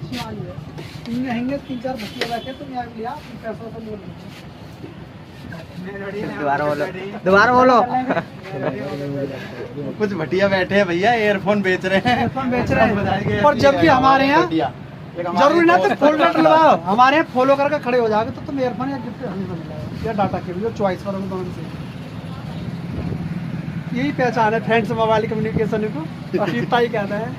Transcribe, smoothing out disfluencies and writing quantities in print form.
खुशियाँ आई है। इनमें हैंगे 3-4 बच्चे बैठे, तुम यहाँ लिया पैसों का बोल दोबारा बोलो। कुछ भटिया बैठे हैं भैया, एयरफोन बेच रहे हैं। एयरफोन बेच रहे हैं। और जबकि हमारे यहाँ जरूरी ना तो फोल्डर डलवाओ, हमारे यहाँ फॉलो करके खड़े हो जाओगे तो तुम एयरफोन या गिफ्ट हमें मिलेगा या डाटा केबल, जो चॉइस करोगे दोनों में से। यही पहचान है फ्रेंड्स मोबाइल कम्युनिकेशन को, अतीतता ही कहते हैं।